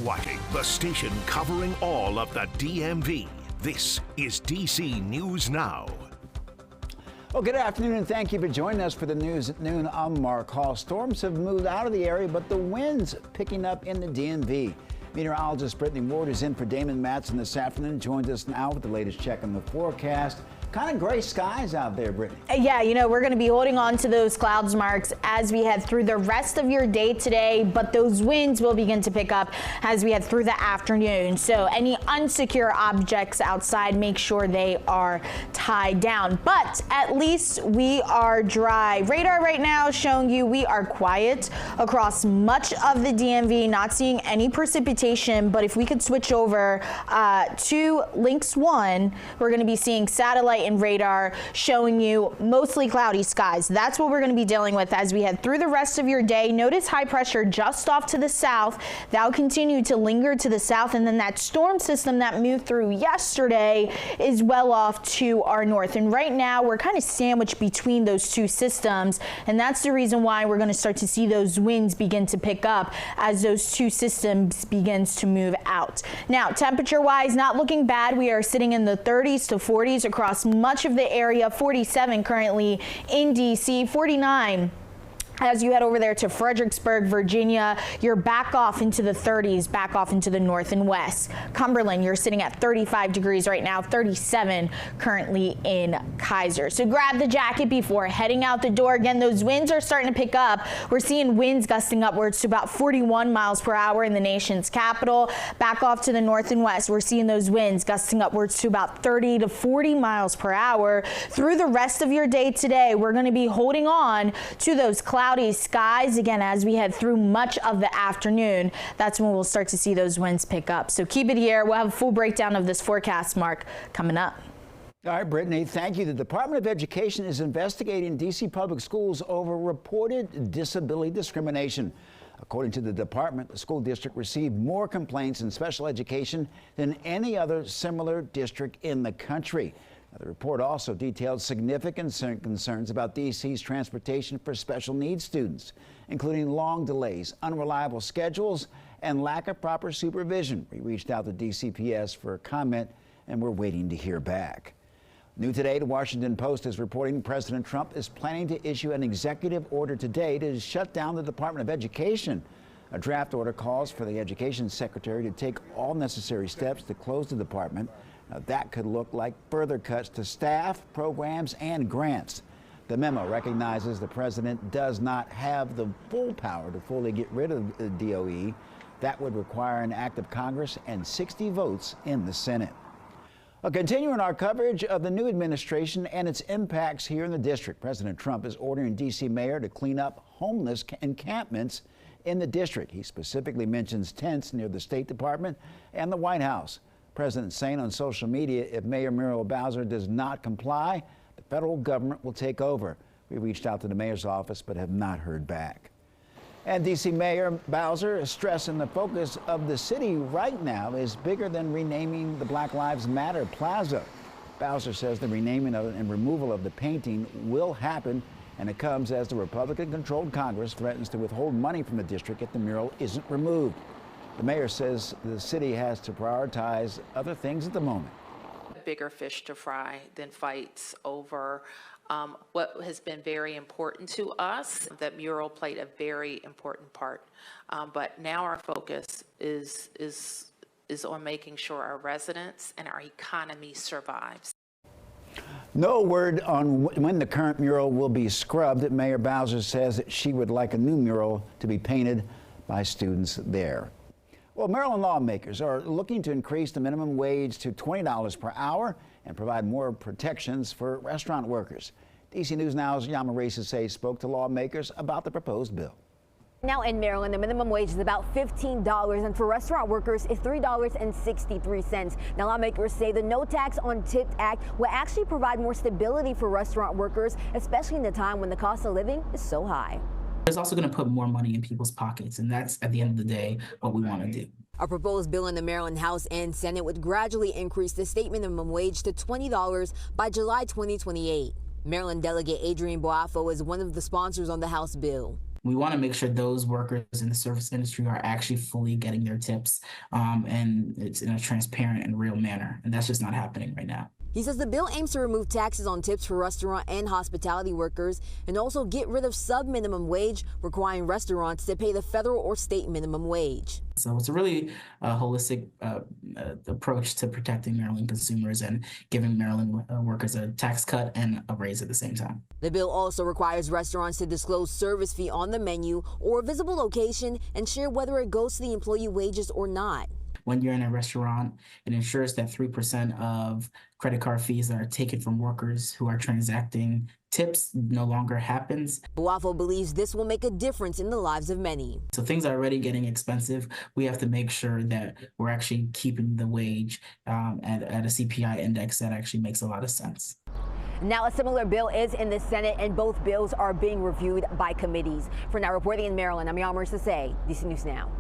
Whiting, the station covering all of the DMV. This is DC News Now. Well, good afternoon, and thank you for joining us for the news at noon. I'm Mark Hall. Storms have moved out of the area, but the winds picking up in the DMV. Meteorologist Brittany Ward is in for Damon Matson this afternoon. Joins us now with the latest check on the forecast. Kind of gray skies out there, Brittany. Yeah, you know, we're going to be holding on to those clouds, Marks, as we head through the rest of your day today, but those winds will begin to pick up as we head through the afternoon. So any unsecure objects outside, make sure they are tied down. But at least we are dry. Radar right now showing you we are quiet across much of the DMV, not seeing any precipitation. But if we could switch over to Lynx 1, we're going to be seeing satellite and radar showing you mostly cloudy skies. That's what we're going to be dealing with as we head through the rest of your day. Notice high pressure just off to the south. That'll continue to linger to the south, and then that storm system that moved through yesterday is well off to our north. And right now we're kind of sandwiched between those two systems, and that's the reason why we're going to start to see those winds begin to pick up as those two systems begins to move out. Now, temperature wise, not looking bad. We are sitting in the 30s to 40s across much of the area. 47 currently in DC, 49 as you head over there to Fredericksburg, Virginia. You're back off into the 30s, back off into the north and west. Cumberland, you're sitting at 35 degrees right now, 37 currently in Kaiser. So grab the jacket before heading out the door. Again, those winds are starting to pick up. We're seeing winds gusting upwards to about 41 miles per hour in the nation's capital. Back off to the north and west, we're seeing those winds gusting upwards to about 30 to 40 miles per hour. Through the rest of your day today, we're going to be holding on to those cloudy skies again as we head through much of the afternoon. That's when we'll start to see those winds pick up. So keep it here. We'll have a full breakdown of this forecast, Mark, coming up. All right, Brittany, thank you. The Department of Education is investigating DC public schools over reported disability discrimination. According to the department, the school district received more complaints in special education than any other similar district in the country. The report also detailed significant concerns about DC's transportation for special needs students, including long delays, unreliable schedules, and lack of proper supervision. We reached out to DCPS for a comment, and we're waiting to hear back. New today, the Washington Post is reporting President Trump is planning to issue an executive order today to shut down the Department of Education. A draft order calls for the Education Secretary to take all necessary steps to close the department. Now, that could look like further cuts to staff, programs, and grants. The memo recognizes the president does not have the full power to fully get rid of the DOE. That would require an act of Congress and 60 votes in the Senate. Continuing our coverage of the new administration and its impacts here in the district, President Trump is ordering D.C. mayor to clean up homeless encampments in the district. He specifically mentions tents near the State Department and the White House. President saying on social media, if Mayor Muriel Bowser does not comply, the federal government will take over. We reached out to the mayor's office but have not heard back. And D.C. Mayor Bowser is stressing the focus of the city right now is bigger than renaming the Black Lives Matter Plaza. Bowser says the renaming of and removal of the painting will happen, and it comes as the Republican-controlled Congress threatens to withhold money from the district if the mural isn't removed. The mayor says the city has to prioritize other things at the moment. Bigger fish to fry than fights over what has been very important to us. That mural played a very important part, but now our focus is on making sure our residents and our economy survives. No word on when the current mural will be scrubbed. Mayor Bowser says that she would like a new mural to be painted by students there. Well, Maryland lawmakers are looking to increase the minimum wage to $20 per hour and provide more protections for restaurant workers. DC News Now's Yama Race spoke to lawmakers about the proposed bill. Now in Maryland, the minimum wage is about $15, and for restaurant workers is $3.63. Now lawmakers say the No Tax on Tips Act will actually provide more stability for restaurant workers, especially in the time when the cost of living is so high. It's also going to put more money in people's pockets, and that's, at the end of the day, what we want to do. A proposed bill in the Maryland House and Senate would gradually increase the state minimum wage to $20 by July 2028. Maryland Delegate Adrienne Boafo is one of the sponsors on the House bill. We want to make sure those workers in the service industry are actually fully getting their tips, and it's in a transparent and real manner. And that's just not happening right now. He says the bill aims to remove taxes on tips for restaurant and hospitality workers and also get rid of sub-minimum wage, requiring restaurants to pay the federal or state minimum wage. So it's a really holistic approach to protecting Maryland consumers and giving Maryland workers a tax cut and a raise at the same time. The bill also requires restaurants to disclose service fee on the menu or visible location and share whether it goes to the employee wages or not. When you're in a restaurant, it ensures that 3% of credit card fees that are taken from workers who are transacting tips no longer happens. Boafo believes this will make a difference in the lives of many. So things are already getting expensive. We have to make sure that we're actually keeping the wage at a CPI index that actually makes a lot of sense. Now, a similar bill is in the Senate, and both bills are being reviewed by committees. For now, reporting in Maryland, I'm Yamari Sase, DC News Now.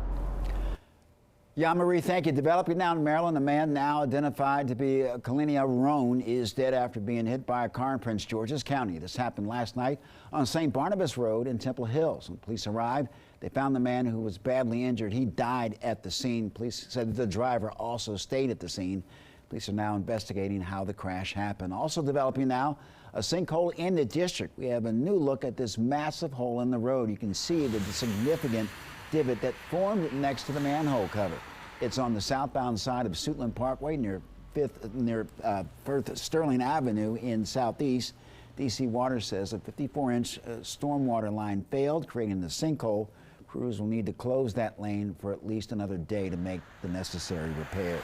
Yamari, thank you. Developing now in Maryland, a man now identified to be Kalenia Roan is dead after being hit by a car in Prince George's County. This happened last night on St. Barnabas Road in Temple Hills. When police arrived, they found the man who was badly injured. He died at the scene. Police said the driver also stayed at the scene. Police are now investigating how the crash happened. Also developing now, a sinkhole in the district. We have a new look at this massive hole in the road. You can see the significant divot that formed next to the manhole cover. It's on the southbound side of Suitland Parkway near Firth Sterling Avenue in Southeast. DC Water says a 54-inch stormwater line failed, creating the sinkhole. Crews will need to close that lane for at least another day to make the necessary repairs.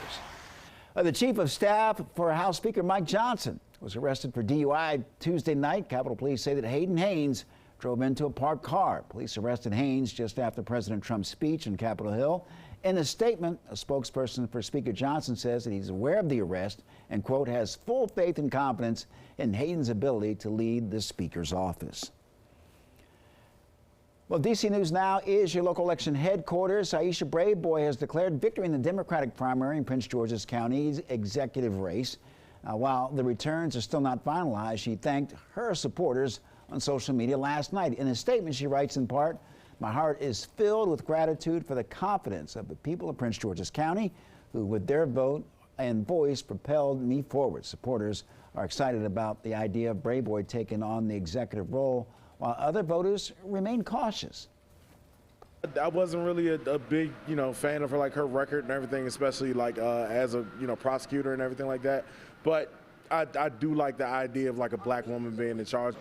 The chief of staff for House Speaker Mike Johnson was arrested for DUI Tuesday night. Capitol Police say that Hayden Haynes drove into a parked car. Police arrested Haynes just after President Trump's speech on Capitol Hill. In a statement, a spokesperson for Speaker Johnson says that he's aware of the arrest and, quote, has full faith and confidence in Hayden's ability to lead the Speaker's office. Well, DC News Now is your local election headquarters. Aisha Braveboy has declared victory in the Democratic primary in Prince George's County's executive race. While the returns are still not finalized, she thanked her supporters on social media last night. In a statement, she writes in part, "My heart is filled with gratitude for the confidence of the people of Prince George's County who, with their vote and voice, propelled me forward." Supporters are excited about the idea of Braveboy taking on the executive role, while other voters remain cautious. I wasn't really a big, fan of her record and everything, especially as a, prosecutor and everything like that. But I do like the idea of a black woman being in charge.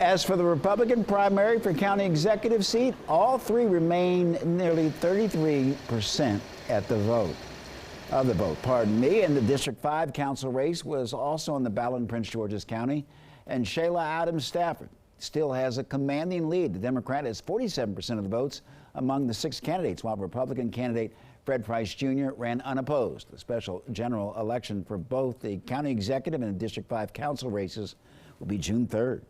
As for the Republican primary for county executive seat, all three remain nearly 33% of the vote. And the District 5 council race was also on the ballot in Prince George's County. And Shayla Adams Stafford still has a commanding lead. The Democrat has 47% of the votes among the 6 candidates, while Republican candidate Fred Price Jr. ran unopposed. The special general election for both the county executive and the District 5 council races will be June 3rd.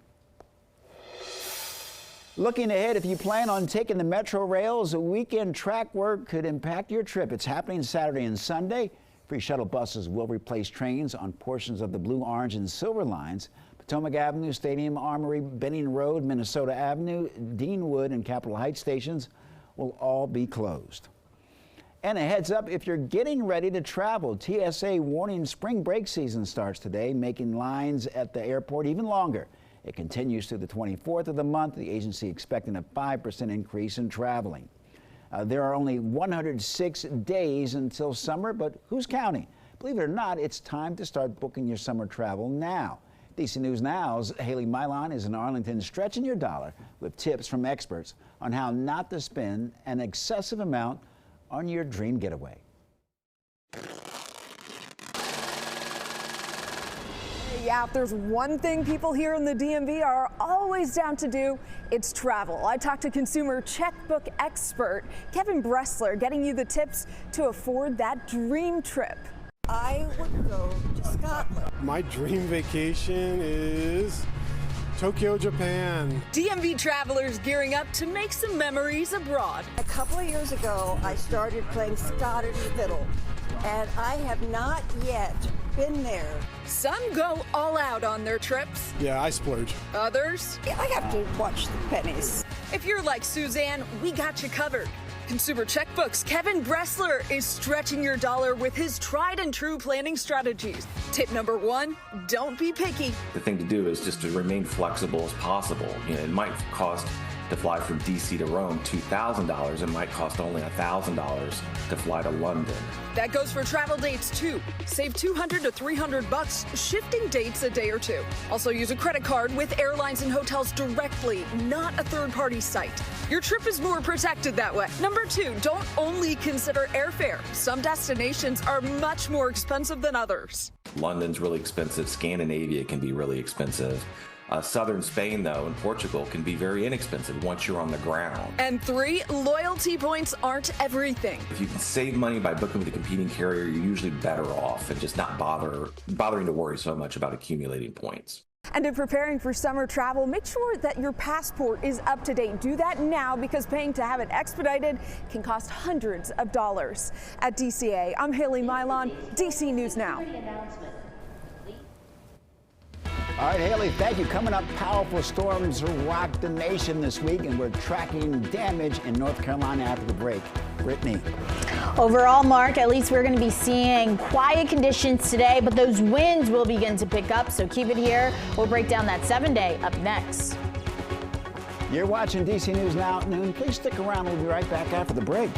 Looking ahead, if you plan on taking the Metro Rails, weekend track work could impact your trip. It's happening Saturday and Sunday. Free shuttle buses will replace trains on portions of the blue, orange, and silver lines. Potomac Avenue, Stadium Armory, Benning Road, Minnesota Avenue, Deanwood, and Capitol Heights stations will all be closed. And a heads up, if you're getting ready to travel, TSA warning spring break season starts today, making lines at the airport even longer. It continues through the 24th of the month, the agency expecting a 5% increase in traveling. There are only 106 days until summer, but who's counting? Believe it or not, it's time to start booking your summer travel now. DC News Now's Haley Milon is in Arlington, stretching your dollar with tips from experts on how not to spend an excessive amount on your dream getaway. Yeah, if there's one thing people here in the DMV are always down to do, it's travel. I talked to consumer checkbook expert Kevin Bressler, getting you the tips to afford that dream trip. I would go to Scotland. My dream vacation is Tokyo, Japan. DMV travelers gearing up to make some memories abroad. A couple of years ago, I started playing Scottish fiddle, and I have not yet Been there. Some go all out on their trips. Yeah, I splurge. Others, I have to watch the pennies. if you're like Suzanne, we got you covered. Consumer Checkbooks Kevin Bressler is stretching your dollar with his tried and true planning strategies. Tip number 1, don't be picky. The thing to do is just to remain flexible as possible. It might cost to fly from DC to Rome $2,000. It might cost only $1,000 to fly to London. That goes for travel dates too. Save $200 to $300 shifting dates a day or two. Also use a credit card with airlines and hotels directly, not a third-party site. Your trip is more protected that way. Number 2, don't only consider airfare. Some destinations are much more expensive than others. London's really expensive. Scandinavia can be really expensive. Southern Spain, though, and Portugal can be very inexpensive once you're on the ground. And 3, loyalty points aren't everything. If you can save money by booking with a competing carrier, you're usually better off and just not bothering to worry so much about accumulating points. And in preparing for summer travel, make sure that your passport is up to date. Do that now because paying to have it expedited can cost hundreds of dollars. At DCA, I'm Haley Milon, DC News Now. All right, Haley, thank you. Coming up, powerful storms rock the nation this week, and we're tracking damage in North Carolina after the break. Brittany. Overall, Mark, at least we're going to be seeing quiet conditions today, but those winds will begin to pick up, so keep it here. We'll break down that 7-day up next. You're watching DC News Now at noon. Please stick around. We'll be right back after the break.